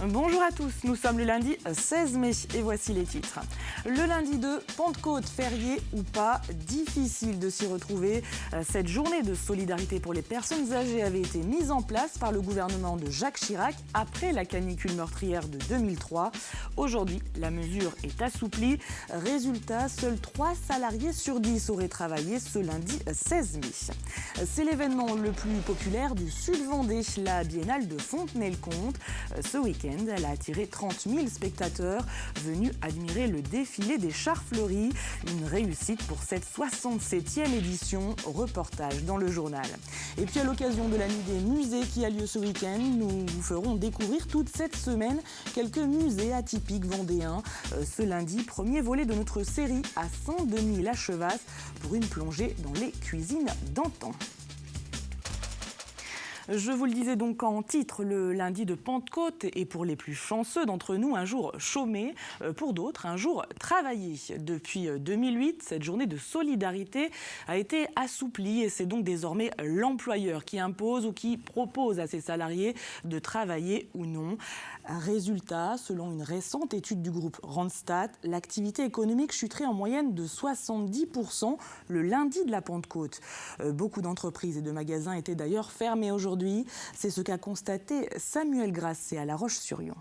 Bonjour à tous, nous sommes le lundi 16 mai et voici les titres. Le lundi de Pentecôte, férié ou pas, difficile de s'y retrouver. Cette journée de solidarité pour les personnes âgées avait été mise en place par le gouvernement de Jacques Chirac après la canicule meurtrière de 2003. Aujourd'hui, la mesure est assouplie. Résultat, seuls 3 salariés sur 10 auraient travaillé ce lundi 16 mai. C'est l'événement le plus populaire du Sud-Vendée, la Biennale de Fontenay-le-Comte. Ce week-end, elle a attiré 30 000 spectateurs venus admirer le défilé des chars fleuris. Une réussite pour cette 67e édition. Reportage dans le journal. Et puis à l'occasion de la nuit des musées qui a lieu ce week-end, nous vous ferons découvrir toute cette semaine quelques musées atypiques vendéens. Ce lundi, premier volet de notre série à Saint-Denis-la-Chevasse pour une plongée dans les cuisines d'antan. Je vous le disais donc en titre, le lundi de Pentecôte est pour les plus chanceux d'entre nous un jour chômé, pour d'autres un jour travaillé. Depuis 2008, cette journée de solidarité a été assouplie et c'est donc désormais l'employeur qui impose ou qui propose à ses salariés de travailler ou non. Résultat, selon une récente étude du groupe Randstad, l'activité économique chuterait en moyenne de 70% le lundi de la Pentecôte. Beaucoup d'entreprises et de magasins étaient d'ailleurs fermés aujourd'hui. C'est ce qu'a constaté Samuel Grasset à La Roche-sur-Yon.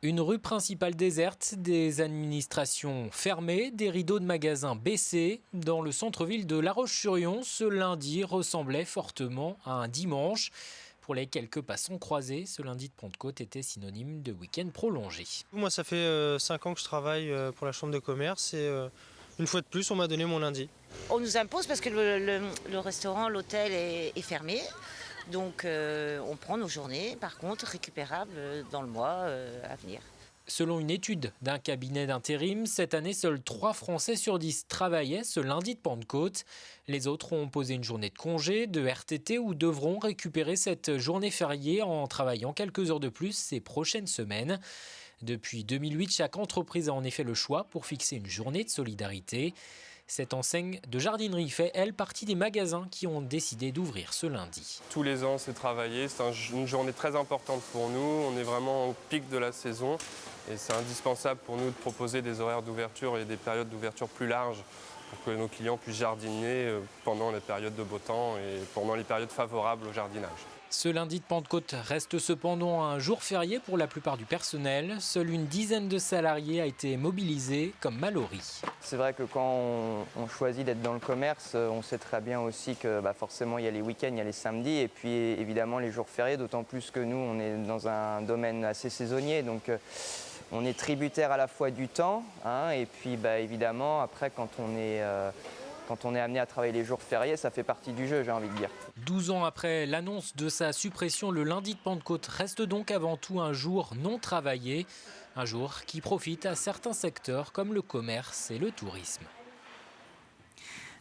Une rue principale déserte, des administrations fermées, des rideaux de magasins baissés. Dans le centre-ville de La Roche-sur-Yon, ce lundi ressemblait fortement à un dimanche. Pour les quelques passants croisés, ce lundi de Pentecôte était synonyme de week-end prolongé. Moi, ça fait 5 ans que je travaille pour la chambre de commerce et une fois de plus, on m'a donné mon lundi. On nous impose parce que le restaurant, l'hôtel est fermé. Donc on prend nos journées, par contre, récupérables dans le mois à venir. Selon une étude d'un cabinet d'intérim, cette année, seuls 3 Français sur 10 travaillaient ce lundi de Pentecôte. Les autres ont posé une journée de congé, de RTT ou devront récupérer cette journée fériée en travaillant quelques heures de plus ces prochaines semaines. Depuis 2008, chaque entreprise a en effet le choix pour fixer une journée de solidarité. Cette enseigne de jardinerie fait, elle, partie des magasins qui ont décidé d'ouvrir ce lundi. Tous les ans, c'est travailler. C'est une journée très importante pour nous. On est vraiment au pic de la saison et c'est indispensable pour nous de proposer des horaires d'ouverture et des périodes d'ouverture plus larges pour que nos clients puissent jardiner pendant les périodes de beau temps et pendant les périodes favorables au jardinage. Ce lundi de Pentecôte reste cependant un jour férié pour la plupart du personnel. Seule une dizaine de salariés a été mobilisée comme Mallory. C'est vrai que quand on choisit d'être dans le commerce, on sait très bien aussi que forcément il y a les week-ends, il y a les samedis et puis évidemment les jours fériés, d'autant plus que nous on est dans un domaine assez saisonnier. Donc on est tributaire à la fois du temps et puis évidemment après quand on est amené à travailler les jours fériés, ça fait partie du jeu, j'ai envie de dire. 12 ans après l'annonce de sa suppression, le lundi de Pentecôte reste donc avant tout un jour non travaillé. Un jour qui profite à certains secteurs comme le commerce et le tourisme.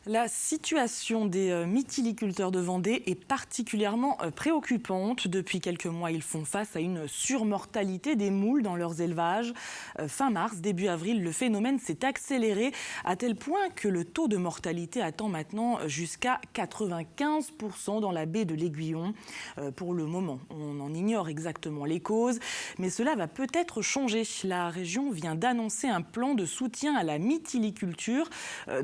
La situation des mytiliculteurs de Vendée est particulièrement préoccupante. Depuis quelques mois, ils font face à une surmortalité des moules dans leurs élevages. Fin mars, début avril, le phénomène s'est accéléré à tel point que le taux de mortalité atteint maintenant jusqu'à 95% dans la baie de l'Aiguillon. Pour le moment, on en ignore exactement les causes, mais cela va peut-être changer. La région vient d'annoncer un plan de soutien à la mytiliculture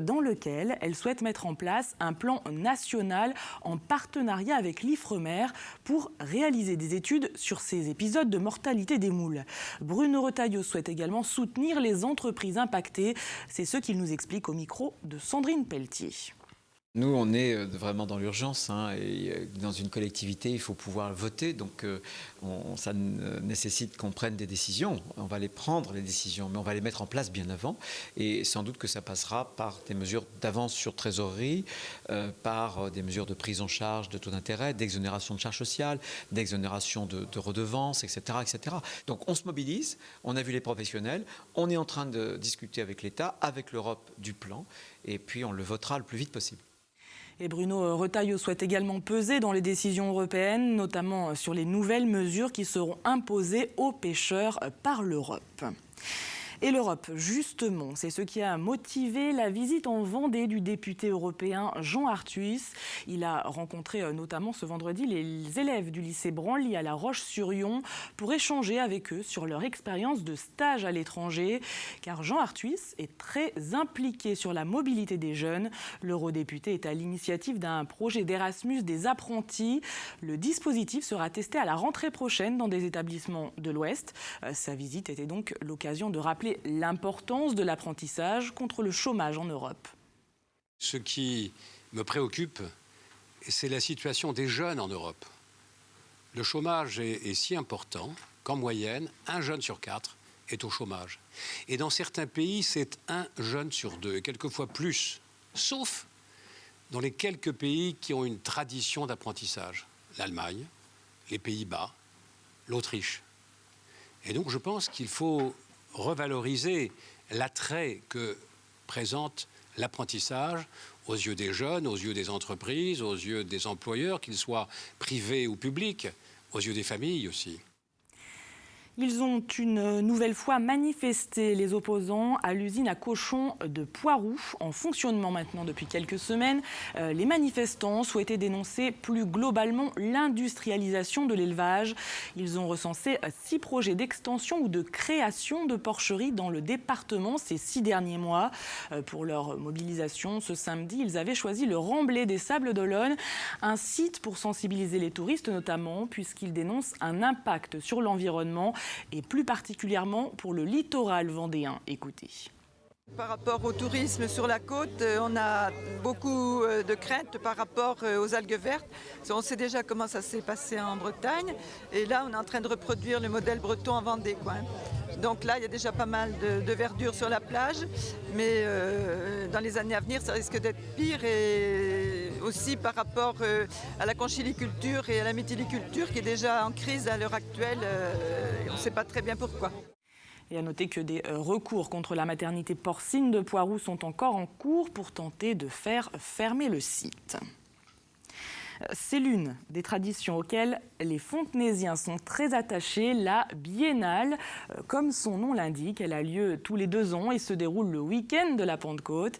dans lequel elle souhaite mettre en place un plan national en partenariat avec l'Ifremer pour réaliser des études sur ces épisodes de mortalité des moules. Bruno Retailleau souhaite également soutenir les entreprises impactées. C'est ce qu'il nous explique au micro de Sandrine Pelletier. Nous, on est vraiment dans l'urgence et dans une collectivité, il faut pouvoir voter. Donc, ça nécessite qu'on prenne des décisions. On va les prendre, les décisions, mais on va les mettre en place bien avant. Et sans doute que ça passera par des mesures d'avance sur trésorerie, par des mesures de prise en charge de taux d'intérêt, d'exonération de charges sociales, d'exonération de redevances, etc., etc. Donc, on se mobilise, on a vu les professionnels, on est en train de discuter avec l'État, avec l'Europe du plan, et puis on le votera le plus vite possible. Et Bruno Retailleau souhaite également peser dans les décisions européennes, notamment sur les nouvelles mesures qui seront imposées aux pêcheurs par l'Europe. Et l'Europe, justement, c'est ce qui a motivé la visite en Vendée du député européen Jean Arthuis. Il a rencontré notamment ce vendredi les élèves du lycée Branly à La Roche-sur-Yon pour échanger avec eux sur leur expérience de stage à l'étranger. Car Jean Arthuis est très impliqué sur la mobilité des jeunes. L'eurodéputé est à l'initiative d'un projet d'Erasmus des apprentis. Le dispositif sera testé à la rentrée prochaine dans des établissements de l'Ouest. Sa visite était donc l'occasion de rappeler l'importance de l'apprentissage contre le chômage en Europe. Ce qui me préoccupe, c'est la situation des jeunes en Europe. Le chômage est si important qu'en moyenne, 1 jeune sur 4 est au chômage. Et dans certains pays, c'est 1 jeune sur 2, et quelquefois plus, sauf dans les quelques pays qui ont une tradition d'apprentissage. L'Allemagne, les Pays-Bas, l'Autriche. Et donc je pense qu'il faut revaloriser l'attrait que présente l'apprentissage aux yeux des jeunes, aux yeux des entreprises, aux yeux des employeurs, qu'ils soient privés ou publics, aux yeux des familles aussi. Ils ont une nouvelle fois manifesté, les opposants, à l'usine à cochons de Poiroux, en fonctionnement maintenant depuis quelques semaines. Les manifestants souhaitaient dénoncer plus globalement l'industrialisation de l'élevage. Ils ont recensé 6 projets d'extension ou de création de porcheries dans le département ces 6 derniers mois. Pour leur mobilisation, ce samedi, ils avaient choisi le Remblai des Sables d'Olonne, un site pour sensibiliser les touristes notamment, puisqu'ils dénoncent un impact sur l'environnement et plus particulièrement pour le littoral vendéen. Écoutez. Par rapport au tourisme sur la côte, on a beaucoup de craintes par rapport aux algues vertes. On sait déjà comment ça s'est passé en Bretagne et là on est en train de reproduire le modèle breton en Vendée, quoi. Donc là il y a déjà pas mal de verdure sur la plage, mais dans les années à venir ça risque d'être pire, et aussi par rapport à la conchiliculture et à la méthyliculture qui est déjà en crise à l'heure actuelle, on ne sait pas très bien pourquoi. Et à noter que des recours contre la maternité porcine de Poiroux sont encore en cours pour tenter de faire fermer le site. C'est l'une des traditions auxquelles les Fontenaisiens sont très attachés, la biennale. Comme son nom l'indique, elle a lieu tous les 2 ans et se déroule le week-end de la Pentecôte.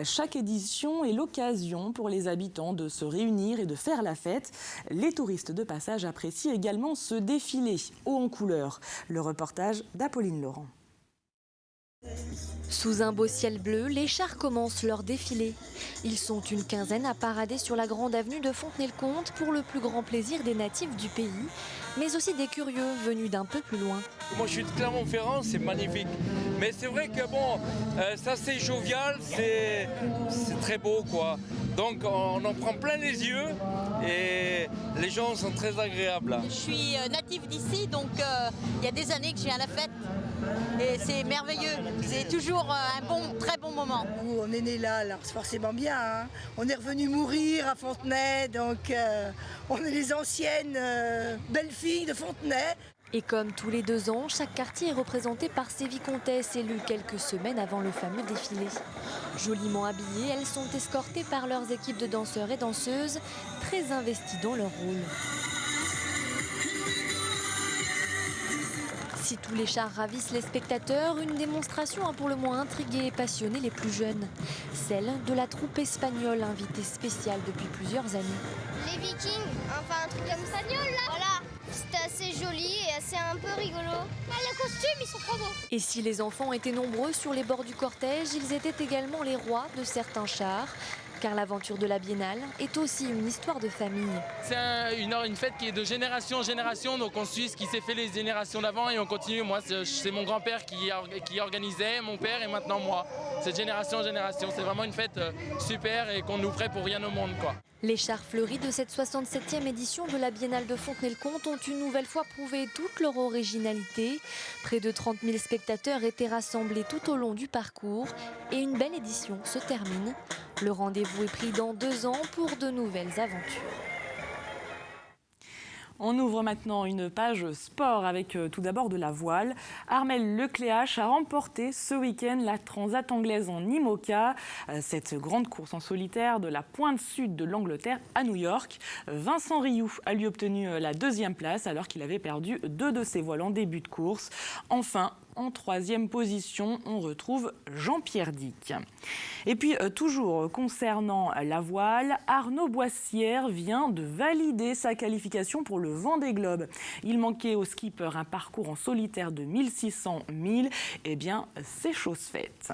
Chaque édition est l'occasion pour les habitants de se réunir et de faire la fête. Les touristes de passage apprécient également ce défilé haut en couleur. Le reportage d'Apolline Laurent. Sous un beau ciel bleu, les chars commencent leur défilé. Ils sont une quinzaine à parader sur la grande avenue de Fontenay-le-Comte pour le plus grand plaisir des natifs du pays, mais aussi des curieux venus d'un peu plus loin. Moi je suis de Clermont-Ferrand, c'est magnifique. Mais c'est vrai que bon, ça c'est jovial, c'est très beau quoi. Donc on en prend plein les yeux et les gens sont très agréables. Je suis natif d'ici, donc il y a des années que je viens à la fête. Et c'est merveilleux, c'est toujours un très bon moment. On est né là, alors c'est forcément bien. Hein. On est revenu mourir à Fontenay, donc on est les anciennes belles filles de Fontenay. Et comme tous les 2 ans, chaque quartier est représenté par ses vicomtesses élues quelques semaines avant le fameux défilé. Joliment habillées, elles sont escortées par leurs équipes de danseurs et danseuses, très investies dans leur rôle. Si tous les chars ravissent les spectateurs, une démonstration a pour le moins intrigué et passionné les plus jeunes. Celle de la troupe espagnole, invitée spéciale depuis plusieurs années. Les Vikings, enfin un truc comme espagnol là. Voilà, c'était assez joli et assez un peu rigolo. Ah, les costumes, ils sont trop beaux. Et si les enfants étaient nombreux sur les bords du cortège, ils étaient également les rois de certains chars. Car l'aventure de la Biennale est aussi une histoire de famille. C'est une fête qui est de génération en génération, donc on suit ce qui s'est fait les générations d'avant et on continue. Moi, c'est mon grand-père qui organisait, mon père et maintenant moi. C'est de génération en génération. C'est vraiment une fête super et qu'on nous ferait pour rien au monde, quoi. Les chars fleuris de cette 67e édition de la Biennale de Fontenay-le-Comte ont une nouvelle fois prouvé toute leur originalité. Près de 30 000 spectateurs étaient rassemblés tout au long du parcours et une belle édition se termine. Le rendez-vous est pris dans 2 ans pour de nouvelles aventures. On ouvre maintenant une page sport avec tout d'abord de la voile. Armelle Lecléache a remporté ce week-end la Transat anglaise en IMOCA, cette grande course en solitaire de la pointe sud de l'Angleterre à New York. Vincent Rioux a lui obtenu la 2e place alors qu'il avait perdu 2 de ses voiles en début de course. Enfin, En 3e position, on retrouve Jean-Pierre Dick. Et puis, toujours concernant la voile, Arnaud Boissière vient de valider sa qualification pour le Vendée Globe. Il manquait au skipper un parcours en solitaire de 1600 milles. Eh bien, c'est chose faite.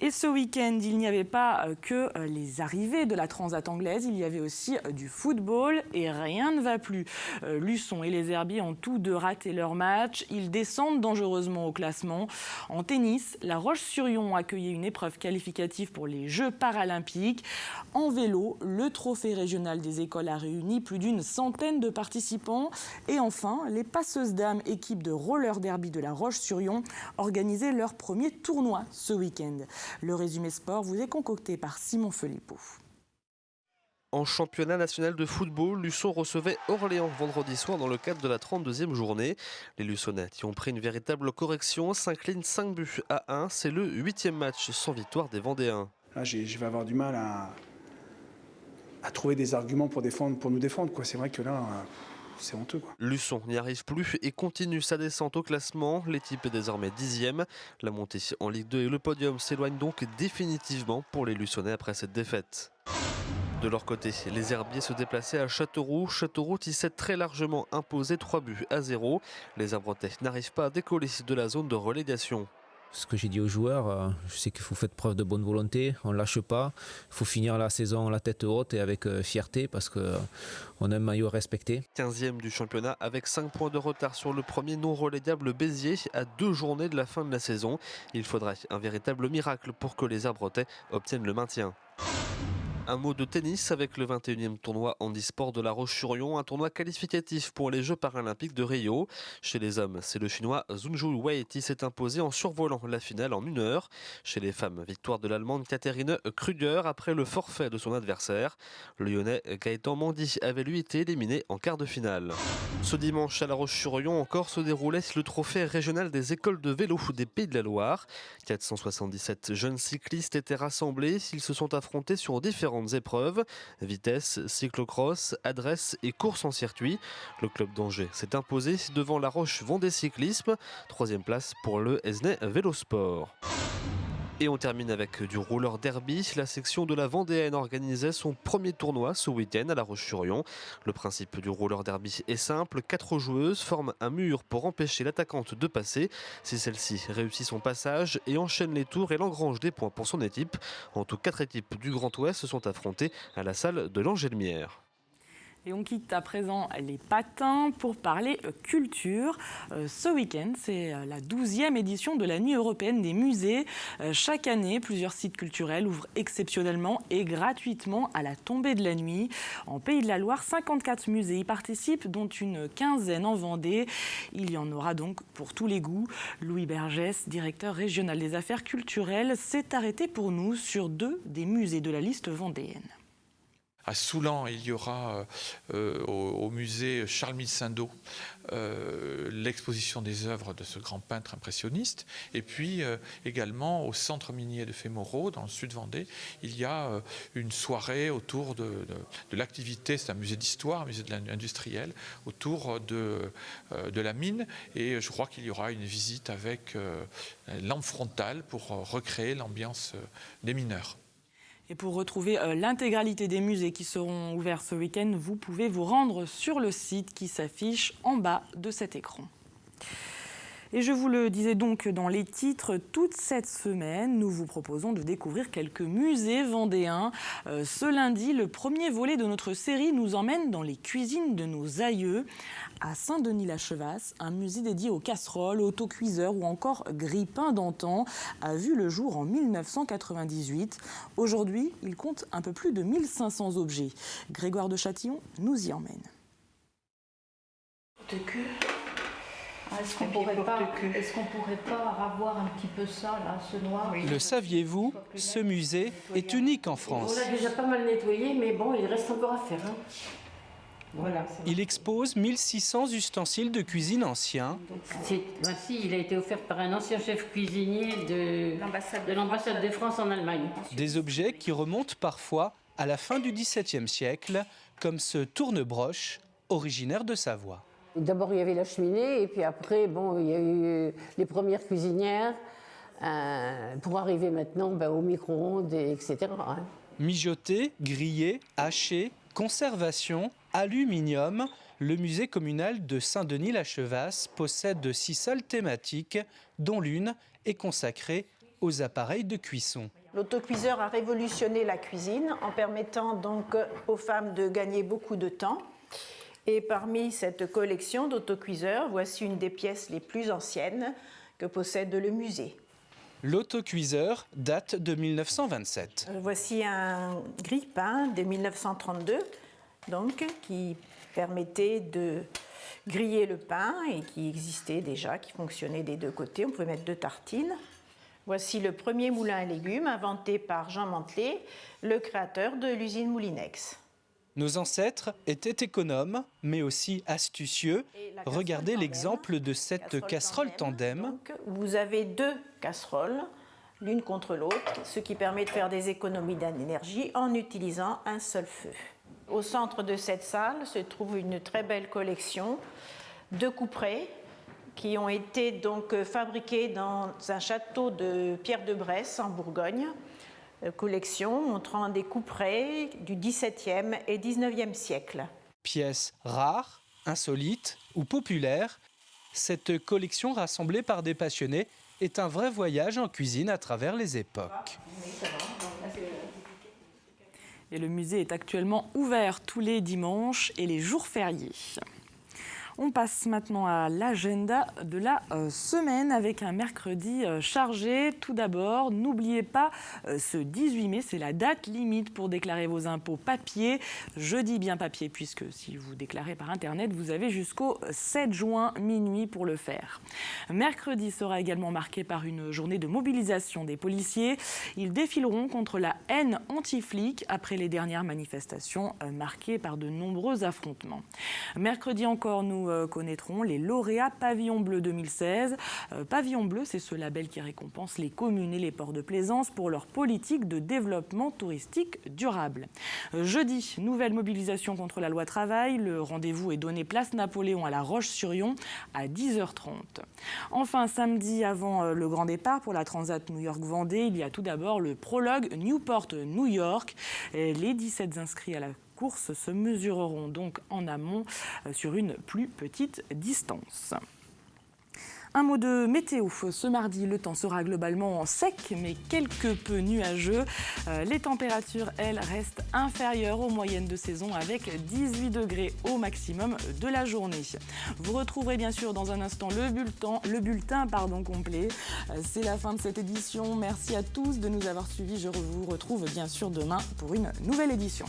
Et ce week-end, il n'y avait pas que les arrivées de la Transat anglaise, il y avait aussi du football et rien ne va plus. Luçon et les Herbiers ont tous deux raté leur match, ils descendent dangereusement au classement. En tennis, La Roche-sur-Yon accueillait une épreuve qualificative pour les Jeux paralympiques. En vélo, le trophée régional des écoles a réuni plus d'une centaine de participants. Et enfin, les passeuses dames, équipe de roller derby de La Roche-sur-Yon, organisaient leur premier tournoi ce week-end. Le résumé sport vous est concocté par Simon Philippot. En championnat national de football, Luçon recevait Orléans vendredi soir dans le cadre de la 32e journée. Les Luçonnais qui ont pris une véritable correction s'inclinent 5 buts à 1. C'est le 8e match sans victoire des Vendéens. Là, je vais avoir du mal à trouver des arguments pour nous défendre. C'est vrai que là... c'est honteux, quoi. Luçon n'y arrive plus et continue sa descente au classement. L'équipe est désormais 10e. La montée en Ligue 2 et le podium s'éloignent donc définitivement pour les Luçonnais après cette défaite. De leur côté, les Herbiers se déplaçaient à Châteauroux. Châteauroux qui s'est très largement imposé 3 buts à 0. Les Arbretais n'arrivent pas à décoller de la zone de relégation. Ce que j'ai dit aux joueurs, je sais qu'il faut faire preuve de bonne volonté, on ne lâche pas. Il faut finir la saison la tête haute et avec fierté parce qu'on a un maillot respecté. 15e du championnat avec 5 points de retard sur le premier non relégable Béziers à 2 journées de la fin de la saison. Il faudrait un véritable miracle pour que les Arbretais obtiennent le maintien. Un mot de tennis avec le 21e tournoi handisport de La Roche-sur-Yon, un tournoi qualificatif pour les Jeux paralympiques de Rio. Chez les hommes, c'est le chinois Zhongzhu Wei qui s'est imposé en survolant la finale en 1 heure. Chez les femmes, victoire de l'Allemande Katharine Krüger après le forfait de son adversaire. Le Lyonnais Gaëtan Mandy avait lui été éliminé en quart de finale. Ce dimanche à La Roche-sur-Yon encore se déroulait le trophée régional des écoles de vélo des Pays de la Loire. 477 jeunes cyclistes étaient rassemblés. Ils se sont affrontés sur différents épreuves, vitesse, cyclocross, adresse et course en circuit. Le club d'Angers s'est imposé devant La Roche Vendée Cyclisme. 3e place pour le Esnay Vélosport. Et on termine avec du roller derby. La section de la Vendéenne organisait son premier tournoi ce week-end à La Roche-sur-Yon. Le principe du roller derby est simple. 4 joueuses forment un mur pour empêcher l'attaquante de passer. Si celle-ci réussit son passage et enchaîne les tours, elle engrange des points pour son équipe. En tout, 4 équipes du Grand Ouest se sont affrontées à la salle de l'Angélemière. Et on quitte à présent les patins pour parler culture. Ce week-end, c'est la 12e édition de la Nuit européenne des musées. Chaque année, plusieurs sites culturels ouvrent exceptionnellement et gratuitement à la tombée de la nuit. En Pays de la Loire, 54 musées y participent, dont une quinzaine en Vendée. Il y en aura donc pour tous les goûts. Louis Bergès, directeur régional des affaires culturelles, s'est arrêté pour nous sur 2 des musées de la liste vendéenne. À Soulan, il y aura au musée Charles-Mille-Saint-Deau l'exposition des œuvres de ce grand peintre impressionniste. Et puis également au centre minier de Fémoreau, dans le sud Vendée, il y a une soirée autour de l'activité, c'est un musée d'histoire, un musée de l'industriel, autour de la mine. Et je crois qu'il y aura une visite avec lampe frontale pour recréer l'ambiance des mineurs. Et pour retrouver l'intégralité des musées qui seront ouverts ce week-end, vous pouvez vous rendre sur le site qui s'affiche en bas de cet écran. Et je vous le disais donc dans les titres, toute cette semaine, nous vous proposons de découvrir quelques musées vendéens. Ce lundi, le premier volet de notre série nous emmène dans les cuisines de nos aïeux. À Saint-Denis-la-Chevasse, un musée dédié aux casseroles, autocuiseurs ou encore grille-pains d'antan a vu le jour en 1998. Aujourd'hui, il compte un peu plus de 1500 objets. Grégoire de Châtillon nous y emmène. Est-ce qu'on pourrait pas avoir un petit peu ça, là, ce noir? Le saviez-vous, ce musée est unique en France. On l'a déjà pas mal nettoyé, mais bon, il reste encore à faire. Hein. Voilà. Il expose 1600 ustensiles de cuisine anciens. Il a été offert par un ancien chef cuisinier de l'ambassade de France en Allemagne. Des objets qui remontent parfois à la fin du XVIIe siècle, comme ce tourne-broche, originaire de Savoie. D'abord, il y avait la cheminée, et puis après, bon, il y a eu les premières cuisinières, pour arriver maintenant au micro-ondes, etc. Hein. Mijoter, griller, hacher, conservation, aluminium. Le musée communal de Saint-Denis-la-Chevasse possède 6 salles thématiques, dont l'une est consacrée aux appareils de cuisson. L'autocuiseur a révolutionné la cuisine en permettant donc aux femmes de gagner beaucoup de temps. Et parmi cette collection d'autocuiseurs, voici une des pièces les plus anciennes que possède le musée. L'autocuiseur date de 1927. Voici un grille-pain de 1932, donc, qui permettait de griller le pain et qui existait déjà, qui fonctionnait des deux côtés. On pouvait mettre 2 tartines. Voici le premier moulin à légumes inventé par Jean Mantelet, le créateur de l'usine Moulinex. Nos ancêtres étaient économes, mais aussi astucieux. Regardez l'exemple de cette casserole tandem. Donc, vous avez 2 casseroles, l'une contre l'autre, ce qui permet de faire des économies d'énergie en utilisant un seul feu. Au centre de cette salle se trouve une très belle collection de couperets qui ont été donc fabriqués dans un château de Pierre de Bresse en Bourgogne. Collection montrant des couperets du XVIIe et XIXe siècle. Pièces rares, insolites ou populaires, cette collection rassemblée par des passionnés est un vrai voyage en cuisine à travers les époques. Et le musée est actuellement ouvert tous les dimanches et les jours fériés. On passe maintenant à l'agenda de la semaine avec un mercredi chargé. Tout d'abord, n'oubliez pas ce 18 mai, c'est la date limite pour déclarer vos impôts papier. Je dis bien papier puisque si vous déclarez par Internet, vous avez jusqu'au 7 juin minuit pour le faire. Mercredi sera également marqué par une journée de mobilisation des policiers. Ils défileront contre la haine anti-flic après les dernières manifestations marquées par de nombreux affrontements. Mercredi encore, nous connaîtrons les lauréats Pavillon Bleu 2016. Pavillon Bleu, c'est ce label qui récompense les communes et les ports de plaisance pour leur politique de développement touristique durable. Jeudi, nouvelle mobilisation contre la loi travail. Le rendez-vous est donné place Napoléon à La Roche-sur-Yon à 10h30. Enfin, samedi, avant le grand départ pour la Transat New York-Vendée, il y a tout d'abord le prologue Newport-New York. Les 17 inscrits à la courses se mesureront donc en amont sur une plus petite distance. Un mot de météo. Ce mardi, le temps sera globalement sec, mais quelque peu nuageux. Les températures, elles, restent inférieures aux moyennes de saison avec 18 degrés au maximum de la journée. Vous retrouverez bien sûr dans un instant le bulletin complet. C'est la fin de cette édition. Merci à tous de nous avoir suivis. Je vous retrouve bien sûr demain pour une nouvelle édition.